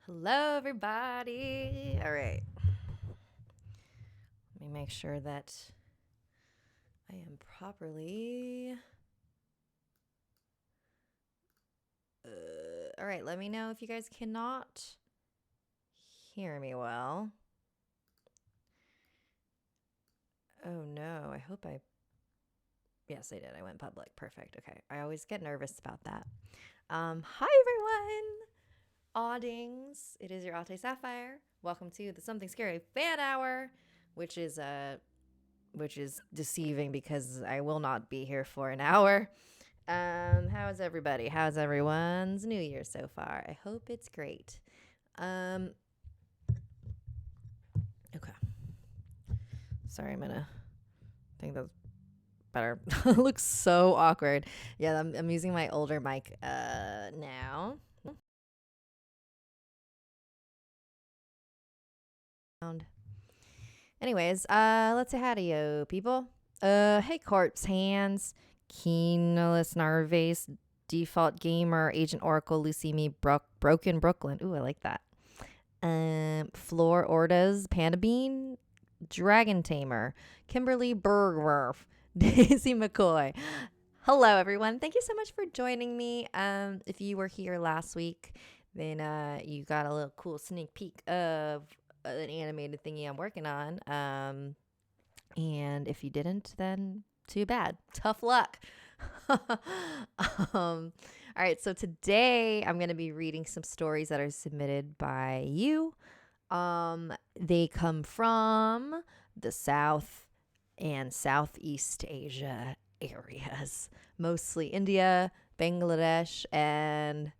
Hello, everybody. All right. Let me make sure that I am properly. All right. Let me know if you guys cannot hear me well. Oh, no. I hope I. Yes, I did. I went public. Perfect. Okay. I always get nervous about that. Hi, everyone. Audings. It is your Ate Sapphire. Welcome to the Something Scary Fan Hour, which is deceiving because I will not be here for an hour. How's everybody? How's everyone's New Year so far? I hope it's great. Okay. Sorry, I'm gonna think that's better. It looks so awkward. Yeah, I'm using my older mic now. Anyways, let's say hi to you, people. Hey, Corpse Hands, Keenless Narvace, Default Gamer, Agent Oracle, Lucy Me, Broken Brooklyn. Ooh, I like that. Floor Ordas, Panda Bean, Dragon Tamer, Kimberly Bergwerf, Daisy McCoy. Hello, everyone. Thank you so much for joining me. If you were here last week, then you got a little cool sneak peek of an animated thingy I'm working on. And if you didn't, then too bad. Tough luck. All right, so today I'm going to be reading some stories that are submitted by you. They come from the South and Southeast Asia areas, mostly India, Bangladesh, and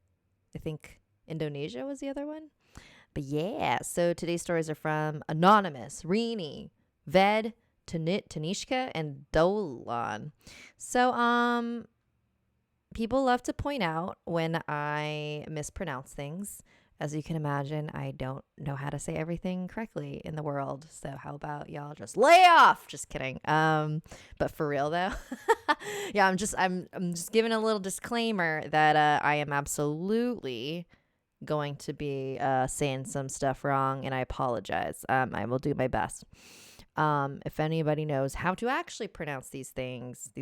I think Indonesia was the other one. But yeah, so today's stories are from Anonymous, Rini, Ved, Tanishka, and Dolan. So, people love to point out when I mispronounce things. As you can imagine, I don't know how to say everything correctly in the world. So how about y'all just lay off? Just kidding. But for real though, yeah, I'm just giving a little disclaimer that I am absolutely going to be saying some stuff wrong, and I apologize. I will do my best. If anybody knows how to actually pronounce these things,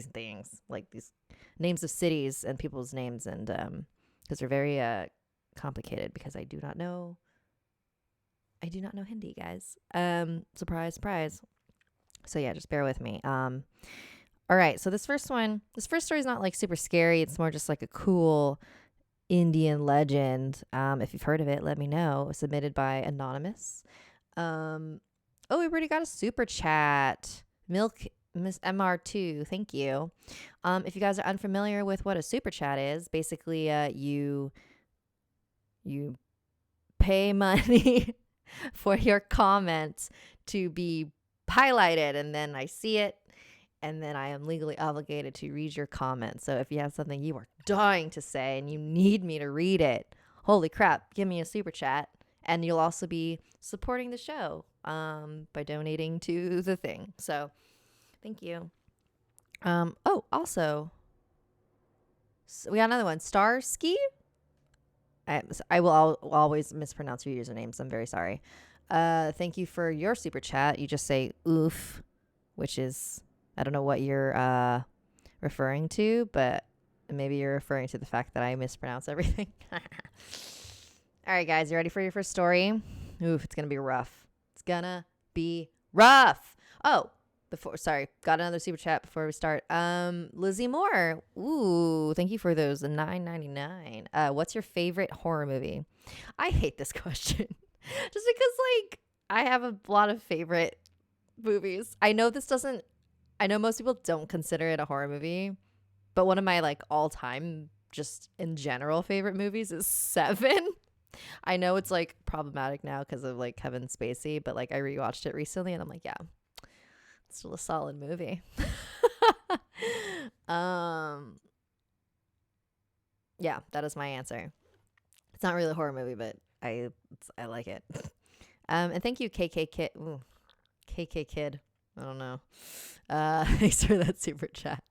like these names of cities and people's names, and because they're very complicated, because I do not know Hindi, guys. Surprise, surprise. So yeah, just bear with me. All right, so this first story is not like super scary. It's more just like a cool Indian legend. If you've heard of it, let me know. Submitted by Anonymous. Oh, we already got a super chat. Milk Miss MR2, thank you. If you guys are unfamiliar with what a super chat is, basically you pay money for your comments to be highlighted, and then I see it, and then I am legally obligated to read your comment. So if you have something you are dying to say and you need me to read it, holy crap, give me a super chat. And you'll also be supporting the show by donating to the thing. So thank you. Also, so we got another one. Starsky? I will always mispronounce your usernames. I'm very sorry. Thank you for your super chat. You just say oof, which is, I don't know what you're referring to, but maybe you're referring to the fact that I mispronounce everything. All right, guys, you ready for your first story? Oof, it's going to be rough. It's going to be rough. Oh, got another super chat before we start. Lizzie Moore. Ooh, thank you for those $9.99. What's your favorite horror movie? I hate this question just because, like, I have a lot of favorite movies. I know most people don't consider it a horror movie, but one of my, like, all-time, just in general, favorite movies is Seven. I know it's like problematic now because of like Kevin Spacey, but like I rewatched it recently and I'm like, yeah, it's still a solid movie. Yeah, that is my answer. It's not really a horror movie, but I like it. And thank you, KK Kid. Ooh, KK Kid. I don't know. Thanks for that super chat.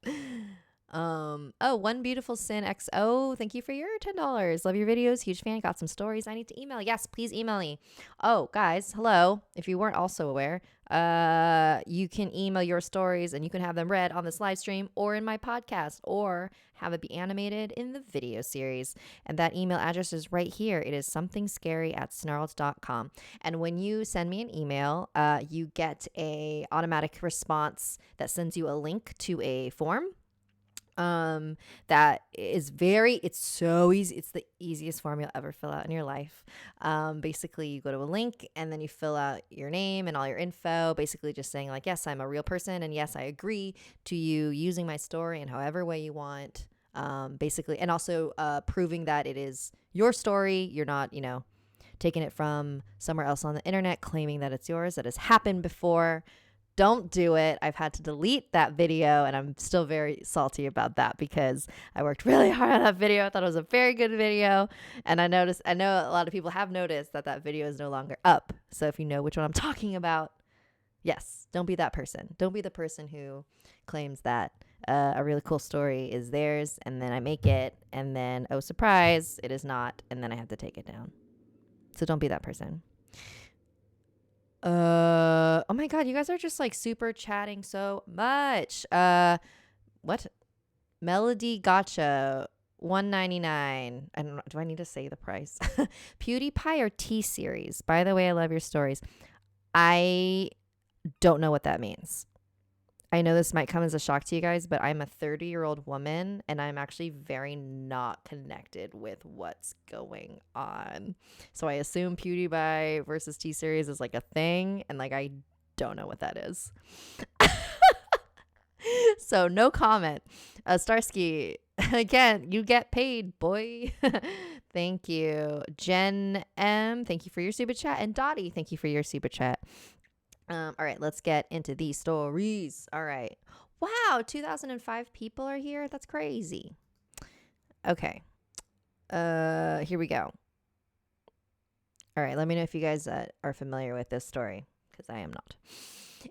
Oh, One Beautiful Sin XO. Thank you for your $10. Love your videos. Huge fan. Got some stories I need to email. Yes, please email me. Oh, guys, hello. If you weren't also aware, you can email your stories and you can have them read on this live stream or in my podcast or have it be animated in the video series. And that email address is right here. It is somethingscary@snarled.com. And when you send me an email, you get a automatic response that sends you a link to a form that is it's so easy. It's the easiest form you'll ever fill out in your life. Basically you go to a link and then you fill out your name and all your info, basically just saying like, yes, I'm a real person, and yes, I agree to you using my story in however way you want. Basically, and also proving that it is your story. You're not, taking it from somewhere else on the internet, claiming that it's yours. That has happened before. Don't do it. I've had to delete that video, and I'm still very salty about that because I worked really hard on that video. I thought it was a very good video. And I know a lot of people have noticed that video is no longer up. So if you know which one I'm talking about, yes, don't be that person. Don't be the person who claims that a really cool story is theirs, and then I make it, and then, oh, surprise, it is not, and then I have to take it down. So don't be that person. Oh my God, you guys are just like super chatting so much. What? Melody Gotcha, $1.99. I don't know. Do I need to say the price? PewDiePie or T-Series? By the way, I love your stories. I don't know what that means. I know this might come as a shock to you guys, but I'm a 30-year-old woman and I'm actually very not connected with what's going on. So I assume PewDiePie versus T-Series is like a thing, and like I don't know what that is. So no comment. Starsky, again, you get paid, boy. Thank you. Jen M, thank you for your super chat. And Dottie, thank you for your super chat. All right, let's get into these stories. All right. Wow, 2005 people are here. That's crazy. Okay. Here we go. All right, let me know if you guys are familiar with this story, because I am not.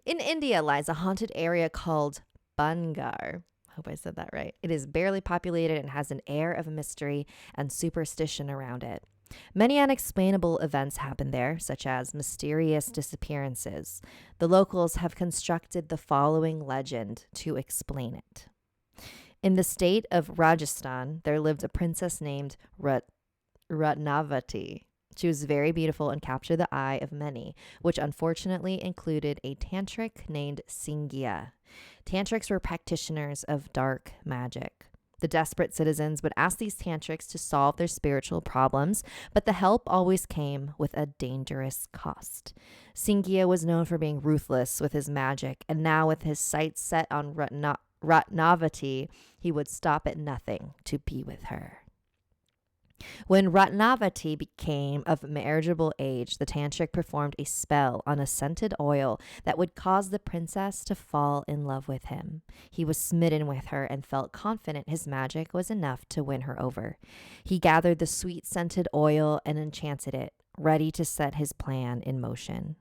In India lies a haunted area called Bangar. Hope I said that right. It is barely populated and has an air of mystery and superstition around it. Many unexplainable events happen there, such as mysterious disappearances. The locals have constructed the following legend to explain it. In the state of Rajasthan, there lived a princess named Ratnavati. She was very beautiful and captured the eye of many, which unfortunately included a tantric named Singya. Tantrics were practitioners of dark magic. The desperate citizens would ask these tantrics to solve their spiritual problems, but the help always came with a dangerous cost. Singya was known for being ruthless with his magic, and now with his sights set on Ratnavati, he would stop at nothing to be with her. When Ratnavati became of marriageable age, the tantric performed a spell on a scented oil that would cause the princess to fall in love with him. He was smitten with her and felt confident his magic was enough to win her over. He gathered the sweet scented oil and enchanted it, ready to set his plan in motion.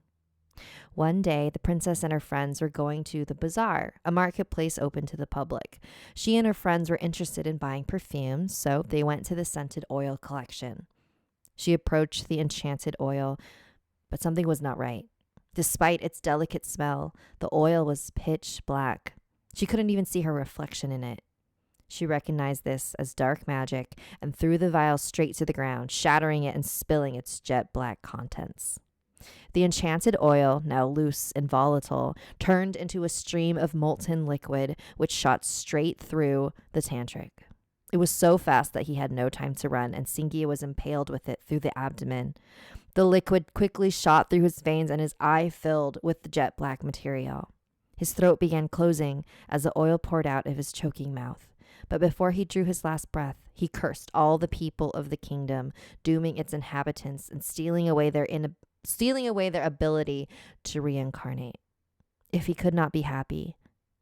One day, the princess and her friends were going to the bazaar, a marketplace open to the public. She and her friends were interested in buying perfumes, so they went to the scented oil collection. She approached the enchanted oil, but something was not right. Despite its delicate smell, the oil was pitch black. She couldn't even see her reflection in it. She recognized this as dark magic and threw the vial straight to the ground, shattering it and spilling its jet black contents. The enchanted oil, now loose and volatile, turned into a stream of molten liquid which shot straight through the tantric. It was so fast that he had no time to run, and Singya was impaled with it through the abdomen. The liquid quickly shot through his veins, and his eye filled with the jet black material. His throat began closing as the oil poured out of his choking mouth. But before he drew his last breath, he cursed all the people of the kingdom, dooming its inhabitants and stealing away their ability to reincarnate. If he could not be happy,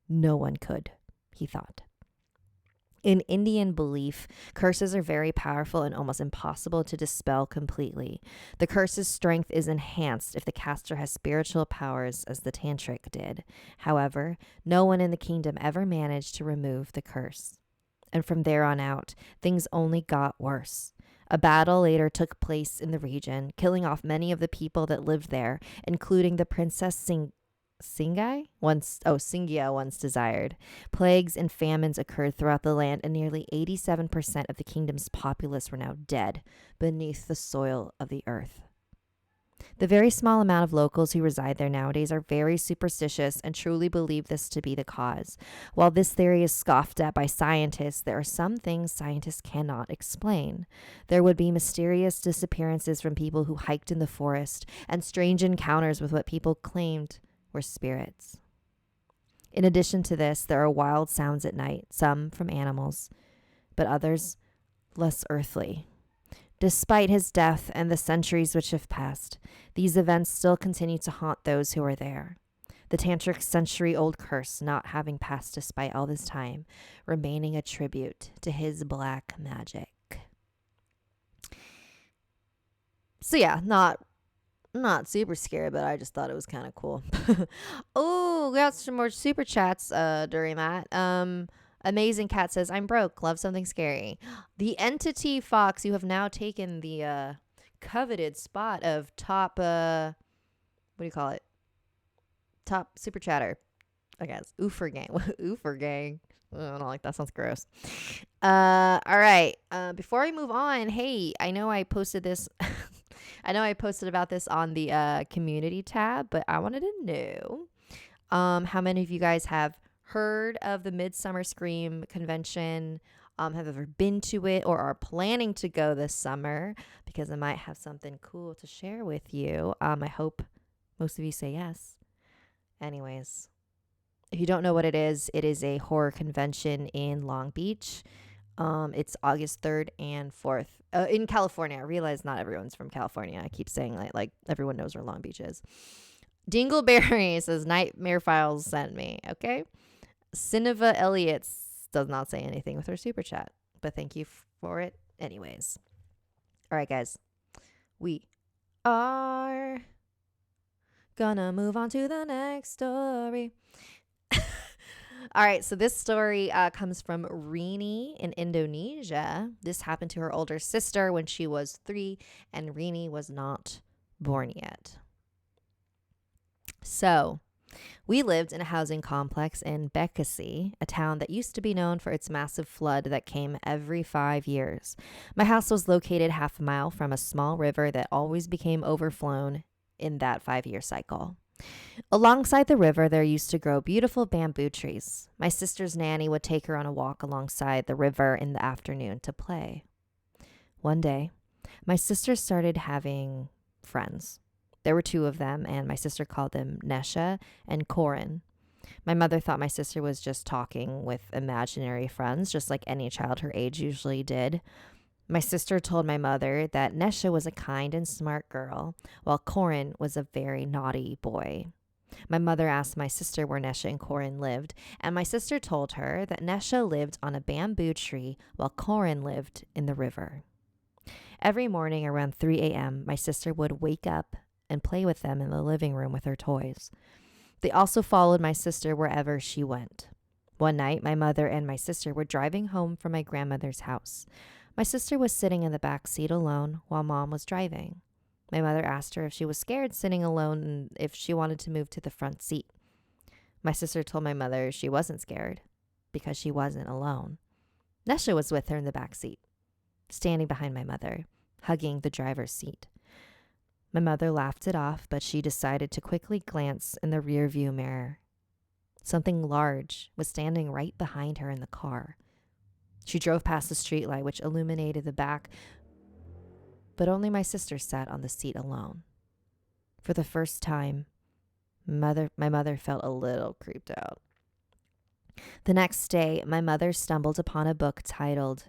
no one could, he thought. In Indian belief, curses are very powerful and almost impossible to dispel completely. The curse's strength is enhanced if the caster has spiritual powers, as the tantric did. However, no one in the kingdom ever managed to remove the curse. And from there on out, things only got worse. A battle later took place in the region, killing off many of the people that lived there, including the Princess Singia once desired. Plagues and famines occurred throughout the land, and nearly 87% of the kingdom's populace were now dead beneath the soil of the earth. The very small amount of locals who reside there nowadays are very superstitious and truly believe this to be the cause. While this theory is scoffed at by scientists, there are some things scientists cannot explain. There would be mysterious disappearances from people who hiked in the forest and strange encounters with what people claimed were spirits. In addition to this, there are wild sounds at night, some from animals, but others less earthly. Despite his death and the centuries which have passed, these events still continue to haunt those who are there. The tantric century-old curse not having passed despite all this time, remaining a tribute to his black magic. So yeah, not super scary, but I just thought it was kind of cool. Oh, we got some more super chats during that. Amazing Cat says, I'm broke. Love something scary. The Entity Fox, you have now taken the coveted spot of top, what do you call it? Top super chatter, I guess. Oofer gang. Oofer gang. I don't like that. Sounds gross. All right. Before I move on, hey, I know I posted this. I know I posted about this on the community tab, but I wanted to know how many of you guys have heard of the Midsummer Scream convention, have ever been to it, or are planning to go this summer, because I might have something cool to share with you. I hope most of you say yes. Anyways, if you don't know what it is a horror convention in Long Beach. It's August 3rd and 4th in California. I realize not everyone's from California. I keep saying like everyone knows where Long Beach is. Dingleberry says Nightmare Files sent me. Okay. Cineva Elliott does not say anything with her super chat, but thank you for it anyways. All right, guys. We are gonna move on to the next story. All right, so this story comes from Rini in Indonesia. This happened to her older sister when she was 3, and Rini was not born yet. So, we lived in a housing complex in Bekasi, a town that used to be known for its massive flood that came every 5 years. My house was located half a mile from a small river that always became overflown in that 5-year cycle. Alongside the river, there used to grow beautiful bamboo trees. My sister's nanny would take her on a walk alongside the river in the afternoon to play. One day, my sister started having friends. There were 2 of them, and my sister called them Nesha and Corin. My mother thought my sister was just talking with imaginary friends, just like any child her age usually did. My sister told my mother that Nesha was a kind and smart girl, while Corin was a very naughty boy. My mother asked my sister where Nesha and Corin lived, and my sister told her that Nesha lived on a bamboo tree while Corin lived in the river. Every morning around 3 a.m., my sister would wake up and play with them in the living room with her toys. They also followed my sister wherever she went. One night, my mother and my sister were driving home from my grandmother's house. My sister was sitting in the back seat alone while Mom was driving. My mother asked her if she was scared sitting alone and if she wanted to move to the front seat. My sister told my mother she wasn't scared because she wasn't alone. Nesha was with her in the back seat, standing behind my mother, hugging the driver's seat. My mother laughed it off, but she decided to quickly glance in the rearview mirror. Something large was standing right behind her in the car. She drove past the streetlight, which illuminated the back, but only my sister sat on the seat alone. For the first time, my mother felt a little creeped out. The next day, my mother stumbled upon a book titled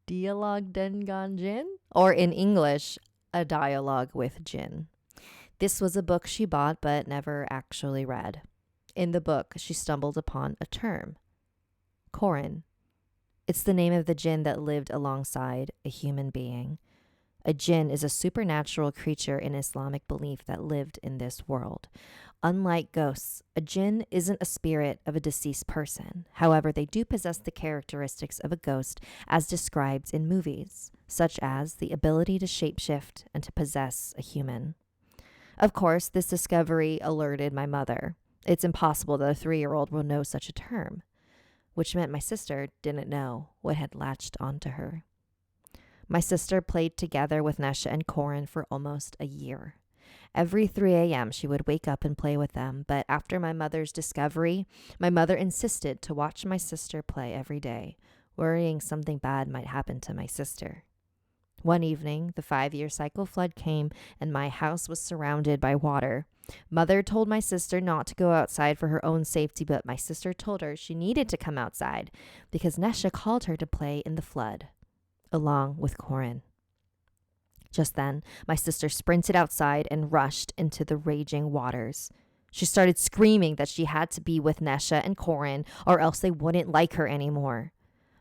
Dialogue Dengan Jin, or in English, A Dialogue with Jinn. This was a book she bought but never actually read. In the book, she stumbled upon a term, Corin. It's the name of the jinn that lived alongside a human being. A jinn is a supernatural creature in Islamic belief that lived in this world. Unlike ghosts, a jinn isn't a spirit of a deceased person. However, they do possess the characteristics of a ghost as described in movies, such as the ability to shapeshift and to possess a human. Of course, this discovery alerted my mother. It's impossible that a 3-year-old will know such a term, which meant my sister didn't know what had latched onto her. My sister played together with Nesha and Corin for almost a year. Every 3 a.m., she would wake up and play with them, but after my mother's discovery, my mother insisted to watch my sister play every day, worrying something bad might happen to my sister. One evening, the 5-year cycle flood came and my house was surrounded by water. Mother told my sister not to go outside for her own safety, but my sister told her she needed to come outside because Nesha called her to play in the flood, along with Corin. Just then, my sister sprinted outside and rushed into the raging waters. She started screaming that she had to be with Nesha and Corin or else they wouldn't like her anymore.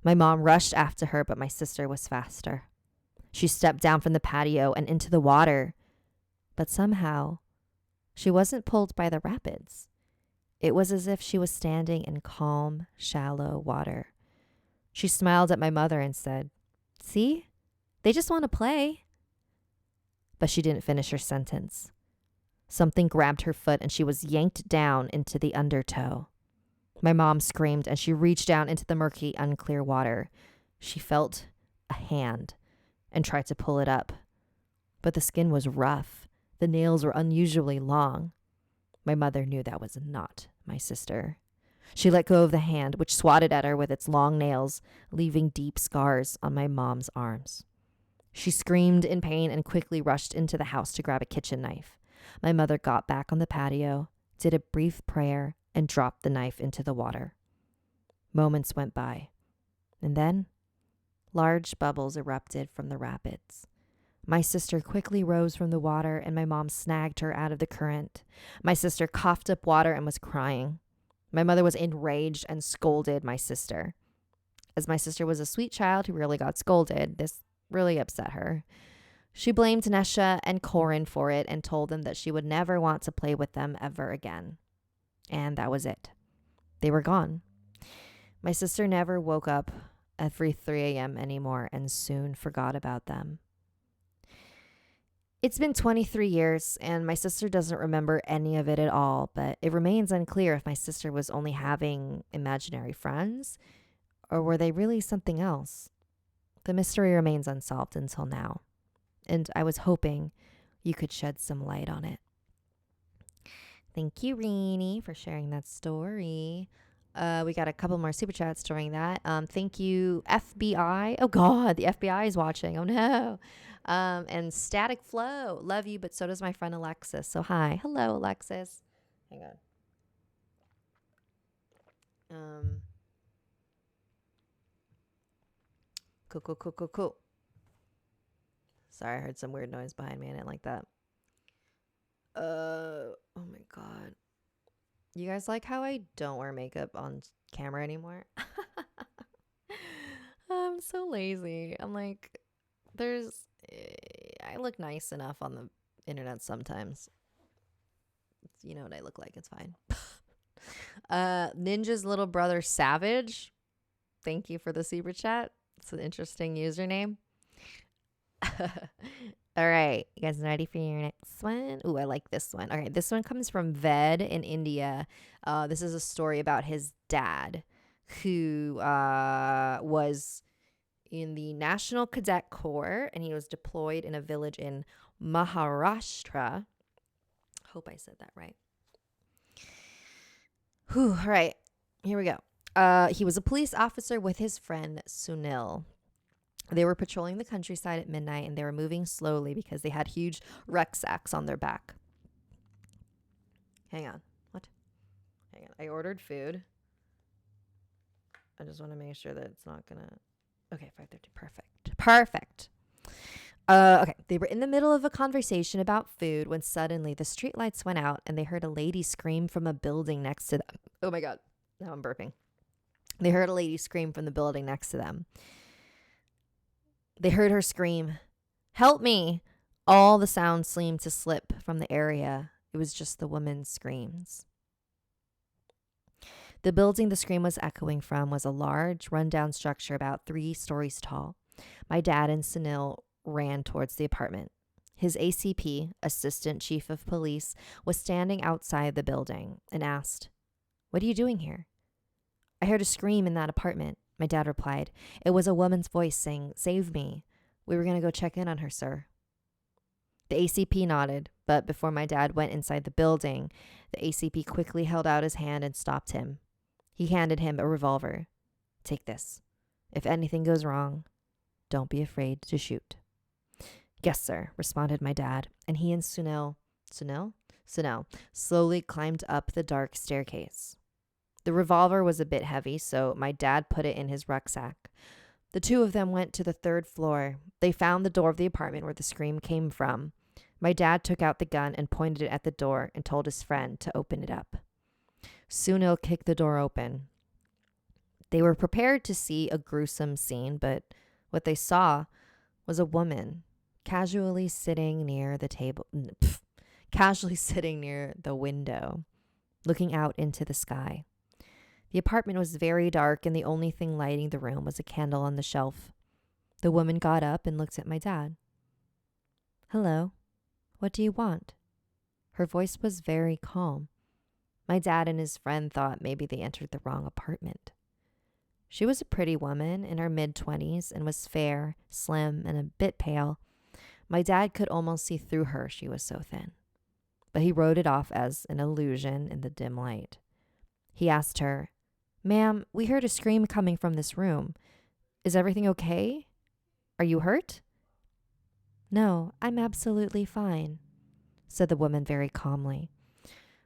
My mom rushed after her, but my sister was faster. She stepped down from the patio and into the water, but somehow she wasn't pulled by the rapids. It was as if she was standing in calm, shallow water. She smiled at my mother and said, "See? They just want to play." But she didn't finish her sentence. Something grabbed her foot and she was yanked down into the undertow. My mom screamed and she reached down into the murky, unclear water. She felt a hand and tried to pull it up. But the skin was rough. The nails were unusually long. My mother knew that was not my sister. She let go of the hand, which swatted at her with its long nails, leaving deep scars on my mom's arms. She screamed in pain and quickly rushed into the house to grab a kitchen knife. My mother got back on the patio, did a brief prayer, and dropped the knife into the water. Moments went by, and then large bubbles erupted from the rapids. My sister quickly rose from the water, and my mom snagged her out of the current. My sister coughed up water and was crying. My mother was enraged and scolded my sister. As my sister was a sweet child who rarely got scolded, this really upset her. She blamed Nesha and Corin for it and told them that she would never want to play with them ever again. And that was it. They were gone. My sister never woke up every 3 a.m. anymore and soon forgot about them. It's been 23 years and my sister doesn't remember any of it at all, but it remains unclear if my sister was only having imaginary friends or were they really something else. The mystery remains unsolved until now, and I was hoping you could shed some light on it. Thank you, Rini, for sharing that story. We got a couple more super chats during that. Thank you, FBI. Oh, God, the FBI is watching. Oh, no. And Static Flow. Love you, but so does my friend Alexis. So, hi. Hello, Alexis. Hang on. Cool. Sorry, I heard some weird noise behind me. I didn't like that. Oh my God. You guys like how I don't wear makeup on camera anymore? I'm so lazy. I'm like, I look nice enough on the internet sometimes. You know what I look like. It's fine. Ninja's little brother Savage. Thank you for the super chat. It's an interesting username. All right. You guys ready for your next one? Ooh, I like this one. Okay. This one comes from Ved in India. This is a story about his dad who was in the National Cadet Corps and he was deployed in a village in Maharashtra. Hope I said that right. Whew. All right. Here we go. He was a police officer with his friend Sunil. They were patrolling the countryside at midnight and they were moving slowly because they had huge rucksacks on their back. Hang on. What? Hang on. I ordered food. I just want to make sure that it's not going to... Okay, 5:30. Perfect. Okay. They were in the middle of a conversation about food when suddenly the streetlights went out and they heard a lady scream from a building next to them. Oh my God. Now I'm burping. They heard a lady scream from the building next to them. They heard her scream, "Help me!" All the sounds seemed to slip from the area It was just the woman's screams. The building the scream was echoing from was a large, rundown structure about 3 stories tall. My dad and Sunil ran towards the apartment. His ACP, Assistant Chief of Police, was standing outside the building and asked, "What are you doing here?" "I heard a scream in that apartment," my dad replied. "It was a woman's voice saying, 'Save me.' We were going to go check in on her, sir." The ACP nodded, but before my dad went inside the building, the ACP quickly held out his hand and stopped him. He handed him a revolver. "Take this. If anything goes wrong, don't be afraid to shoot." "Yes, sir," responded my dad, and he and Sunil slowly climbed up the dark staircase. The revolver was a bit heavy, so my dad put it in his rucksack. The two of them went to the 3rd floor. They found the door of the apartment where the scream came from. My dad took out the gun and pointed it at the door and told his friend to open it up. Sunil kicked the door open. They were prepared to see a gruesome scene, but what they saw was a woman casually sitting near the window, looking out into the sky. The apartment was very dark, and the only thing lighting the room was a candle on the shelf. The woman got up and looked at my dad. "Hello, what do you want?" Her voice was very calm. My dad and his friend thought maybe they entered the wrong apartment. She was a pretty woman in her mid-20s and was fair, slim, and a bit pale. My dad could almost see through her, she was so thin. But he wrote it off as an illusion in the dim light. He asked her, "Ma'am, we heard a scream coming from this room. Is everything okay? Are you hurt?" "No, I'm absolutely fine," said the woman very calmly.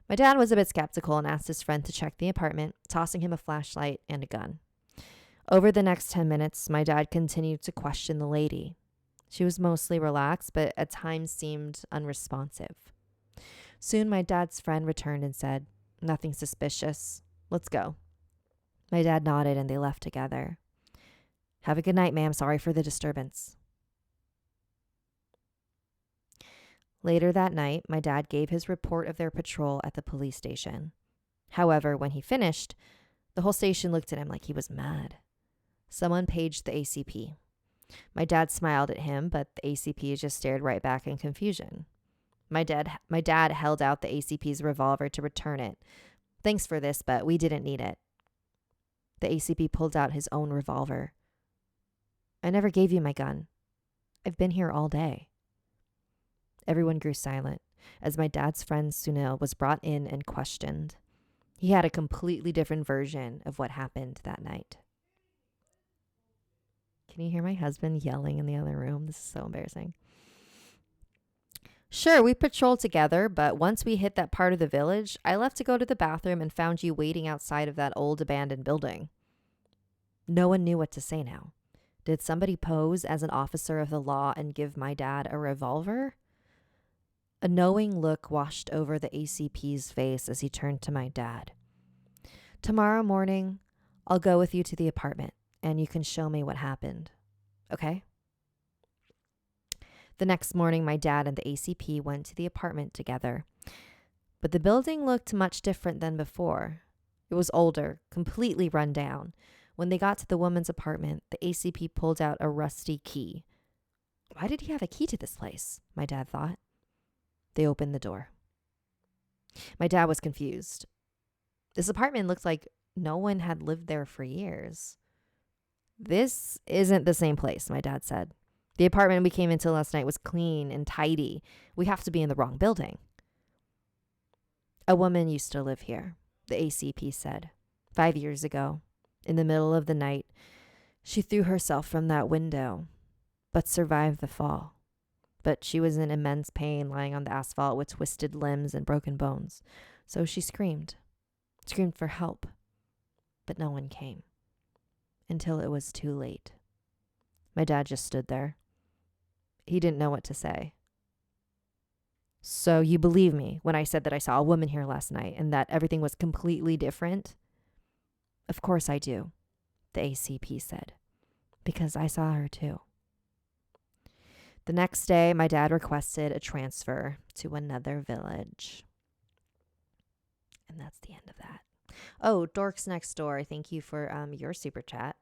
My dad was a bit skeptical and asked his friend to check the apartment, tossing him a flashlight and a gun. Over the next 10 minutes, my dad continued to question the lady. She was mostly relaxed, but at times seemed unresponsive. Soon, my dad's friend returned and said, "Nothing suspicious. Let's go." My dad nodded and they left together. "Have a good night, ma'am. Sorry for the disturbance." Later that night, my dad gave his report of their patrol at the police station. However, when he finished, the whole station looked at him like he was mad. Someone paged the ACP. My dad smiled at him, but the ACP just stared right back in confusion. My dad held out the ACP's revolver to return it. "Thanks for this, but we didn't need it." The ACP pulled out his own revolver. "I never gave you my gun. I've been here all day." Everyone grew silent as my dad's friend Sunil was brought in and questioned. He had a completely different version of what happened that night. Can you hear my husband yelling in the other room? This is so embarrassing. "Sure, we patrolled together, but once we hit that part of the village, I left to go to the bathroom and found you waiting outside of that old abandoned building." No one knew what to say now. Did somebody pose as an officer of the law and give my dad a revolver? A knowing look washed over the ACP's face as he turned to my dad. "Tomorrow morning, I'll go with you to the apartment, and you can show me what happened. Okay?" The next morning, my dad and the ACP went to the apartment together. But the building looked much different than before. It was older, completely run down. When they got to the woman's apartment, the ACP pulled out a rusty key. Why did he have a key to this place? My dad thought. They opened the door. My dad was confused. This apartment looked like no one had lived there for years. "This isn't the same place," my dad said. "The apartment we came into last night was clean and tidy. We have to be in the wrong building." "A woman used to live here," the ACP said. 5 years ago, in the middle of the night, she threw herself from that window, but survived the fall. But she was in immense pain lying on the asphalt with twisted limbs and broken bones. So she screamed for help. But no one came. Until it was too late. My dad just stood there. He didn't know what to say. "So you believe me when I said that I saw a woman here last night and that everything was completely different?" "Of course I do," the ACP said. "Because I saw her too." The next day, my dad requested a transfer to another village. And that's the end of that. Oh, Dorks Next Door, thank you for your super chat.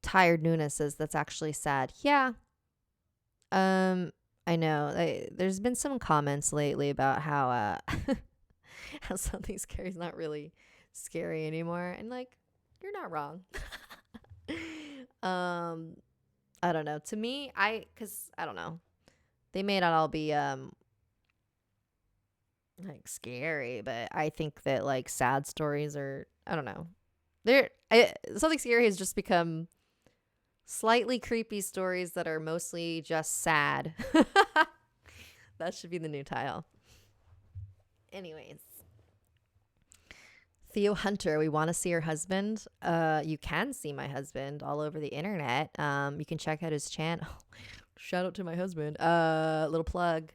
Tired Nuna says that's actually sad. Yeah. I know. There's been some comments lately about how how something scary is not really scary anymore, and like, you're not wrong. I don't know. To me, cuz I don't know. They may not all be like scary, but I think that like sad stories are, I don't know. Something scary has just become slightly creepy stories that are mostly just sad. That should be the new title. Anyways, Theo Hunter, we want to see her husband. You can see my husband all over the internet. You can check out his channel. Shout out to my husband. Little plug.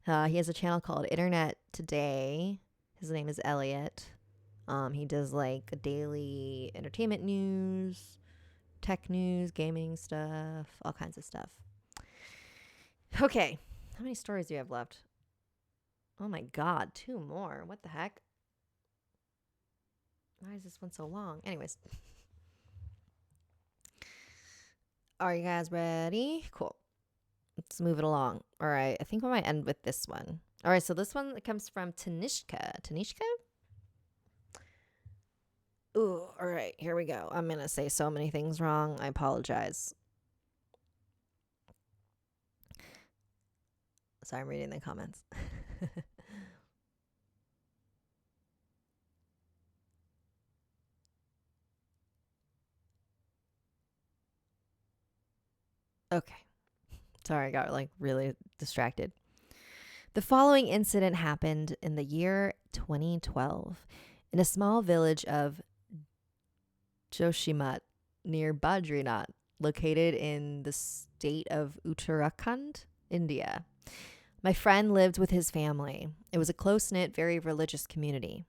He has a channel called Internet Today. His name is Elliot. He does like daily entertainment news, tech news, gaming stuff, all kinds of stuff. Okay. How many stories do you have left? Oh my God, 2 more. What the heck? Why is this one so long? Anyways. Are you guys ready? Cool. Let's move it along. All right. I think we might end with this one. All right. So this one comes from Tanishka. Tanishka? Ooh. All right. Here we go. I'm going to say so many things wrong. I apologize. Sorry, I'm reading the comments. Okay. Sorry, I got like really distracted. The following incident happened in the year 2012 in a small village of Joshimat near Badrinath, located in the state of Uttarakhand, India. My friend lived with his family. It was a close-knit, very religious community.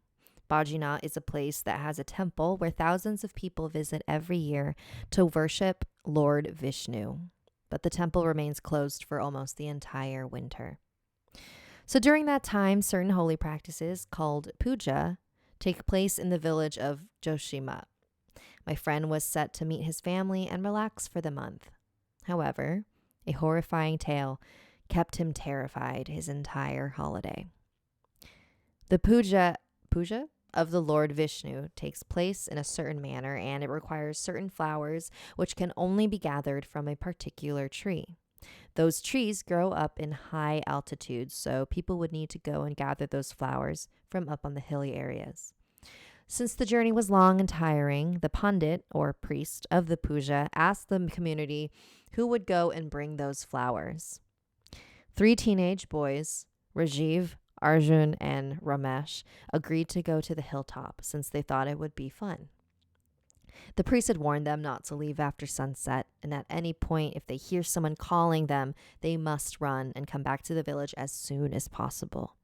Badrinath is a place that has a temple where thousands of people visit every year to worship Lord Vishnu. But the temple remains closed for almost the entire winter. So during that time, certain holy practices called puja take place in the village of Joshimat. My friend was set to meet his family and relax for the month. However, a horrifying tale kept him terrified his entire holiday. The puja of the Lord Vishnu takes place in a certain manner, and it requires certain flowers which can only be gathered from a particular tree. Those trees grow up in high altitudes, so people would need to go and gather those flowers from up on the hilly areas. Since the journey was long and tiring, the pandit, or priest of the puja, asked the community who would go and bring those flowers. 3 teenage boys, Rajiv, Arjun, and Ramesh, agreed to go to the hilltop since they thought it would be fun. The priest had warned them not to leave after sunset, and at any point, if they hear someone calling them, they must run and come back to the village as soon as possible.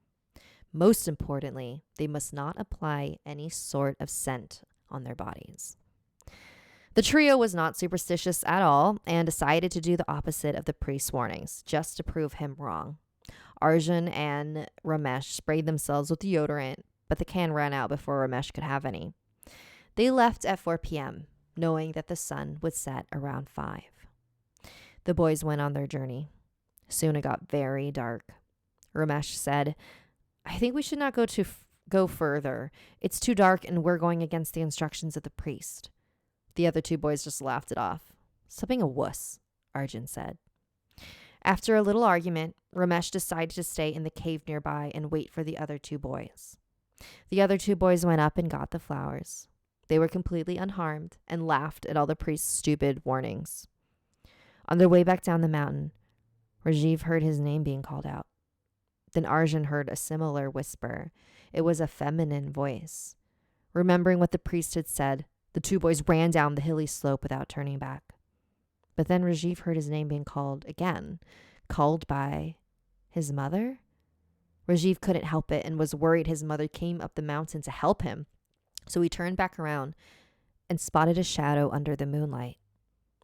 Most importantly, they must not apply any sort of scent on their bodies. The trio was not superstitious at all and decided to do the opposite of the priest's warnings, just to prove him wrong. Arjun and Ramesh sprayed themselves with deodorant, but the can ran out before Ramesh could have any. They left at 4 p.m., knowing that the sun would set around 5. The boys went on their journey. Soon it got very dark. Ramesh said, "I think we should not go further. It's too dark and we're going against the instructions of the priest." The other 2 boys just laughed it off. "Stop being a wuss," Arjun said. After a little argument, Ramesh decided to stay in the cave nearby and wait for the other 2 boys. The other 2 boys went up and got the flowers. They were completely unharmed and laughed at all the priest's stupid warnings. On their way back down the mountain, Rajiv heard his name being called out. Then Arjun heard a similar whisper. It was a feminine voice. Remembering what the priest had said, the 2 boys ran down the hilly slope without turning back. But then Rajiv heard his name being called again, called by his mother. Rajiv couldn't help it and was worried his mother came up the mountain to help him. So he turned back around and spotted a shadow under the moonlight.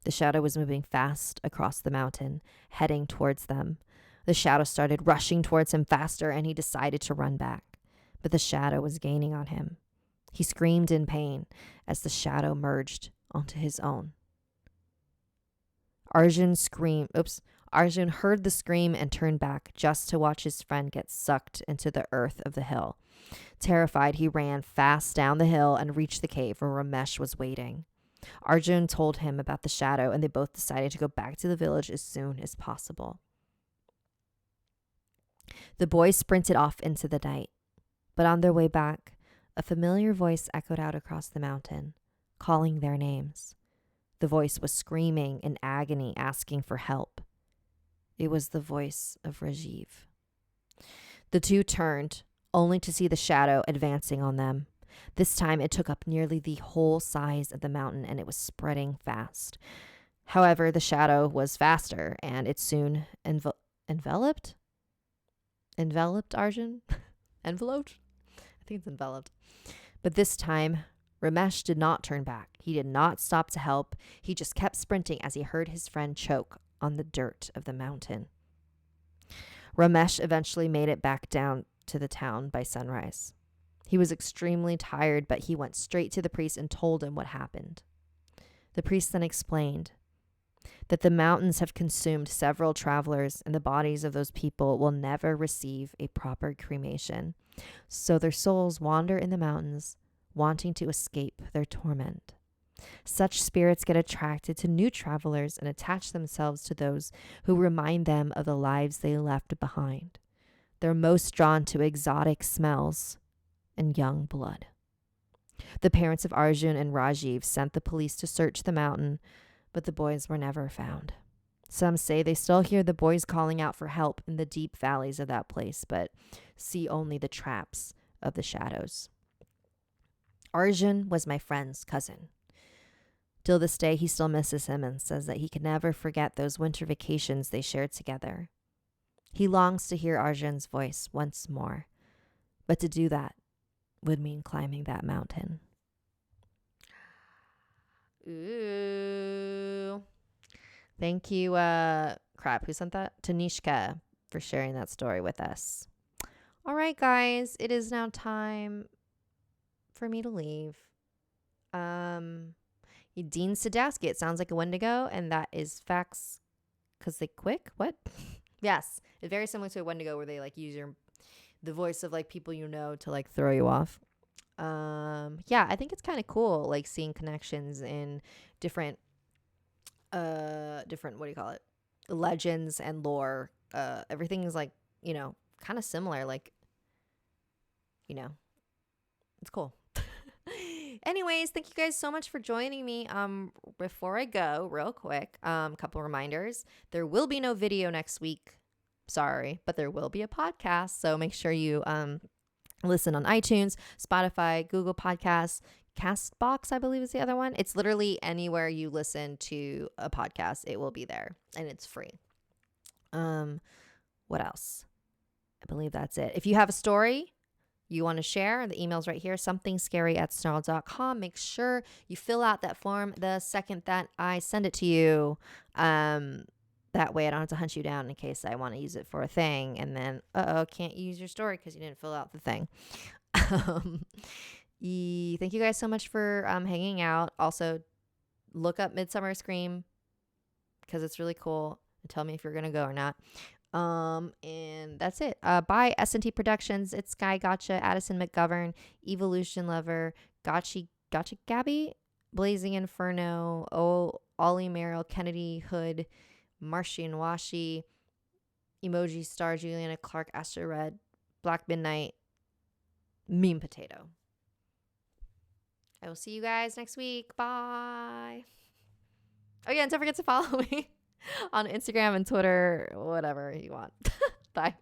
The shadow was moving fast across the mountain, heading towards them. The shadow started rushing towards him faster, and he decided to run back. but the shadow was gaining on him. He screamed in pain as the shadow merged onto his own. Arjun heard the scream and turned back just to watch his friend get sucked into the earth of the hill. Terrified, he ran fast down the hill and reached the cave where Ramesh was waiting. Arjun told him about the shadow, and they both decided to go back to the village as soon as possible. The boys sprinted off into the night, but on their way back, a familiar voice echoed out across the mountain, calling their names. The voice was screaming in agony, asking for help. It was the voice of Rajiv. The two turned, only to see the shadow advancing on them. This time it took up nearly the whole size of the mountain, and it was spreading fast. However, the shadow was faster, and it soon enveloped Arjun? Enveloped? I think it's enveloped. But this time, Ramesh did not turn back. He did not stop to help. He just kept sprinting as he heard his friend choke on the dirt of the mountain. Ramesh eventually made it back down to the town by sunrise. He was extremely tired, but he went straight to the priest and told him what happened. The priest then explained that the mountains have consumed several travelers, and the bodies of those people will never receive a proper cremation. So their souls wander in the mountains, wanting to escape their torment. Such spirits get attracted to new travelers and attach themselves to those who remind them of the lives they left behind. They're most drawn to exotic smells and young blood. The parents of Arjun and Rajiv sent the police to search the mountain, but the boys were never found. Some say they still hear the boys calling out for help in the deep valleys of that place, but see only the traps of the shadows. Arjun was my friend's cousin. Till this day, he still misses him and says that he can never forget those winter vacations they shared together. He longs to hear Arjun's voice once more, but to do that would mean climbing that mountain. Ooh. Thank you, who sent that? Tanishka, for sharing that story with us. All right, guys, it is now time for me to leave. Dean Sadowski, it sounds like a Wendigo, and that is facts because they quick. What? Yes, it's very similar to a Wendigo where they like use the voice of like people you know to like throw you off. Yeah, I think it's kind of cool, like seeing connections in different what do you call it? Legends and lore. Everything is like, kind of similar. Like, it's cool. Anyways, thank you guys so much for joining me. Before I go, real quick, couple reminders. There will be no video next week. Sorry, but there will be a podcast. So make sure you listen on iTunes, Spotify, Google Podcasts, Castbox, I believe is the other one. It's literally anywhere you listen to a podcast, it will be there, and it's free. What else? I believe that's it. If you have a story you want to share, the email's right here, somethingscary@snarled.com. Make sure you fill out that form the second that I send it to you. That way I don't have to hunt you down in case I want to use it for a thing, and then, can't use your story because you didn't fill out the thing. Thank you guys so much for hanging out. Also, look up Midsummer Scream because it's really cool. And tell me if you're going to go or not. And that's it. Bye, S&T Productions. It's Sky Gotcha, Addison McGovern, Evolution Lover, Gotcha Gabby, Blazing Inferno, Ollie Merrill, Kennedy Hood, Martian Washi, Emoji Star, Juliana Clark, Astro Red, Black Midnight, Meme Potato. I will see you guys next week. Bye. Oh yeah, and don't forget to follow me on Instagram and Twitter, whatever you want. Bye.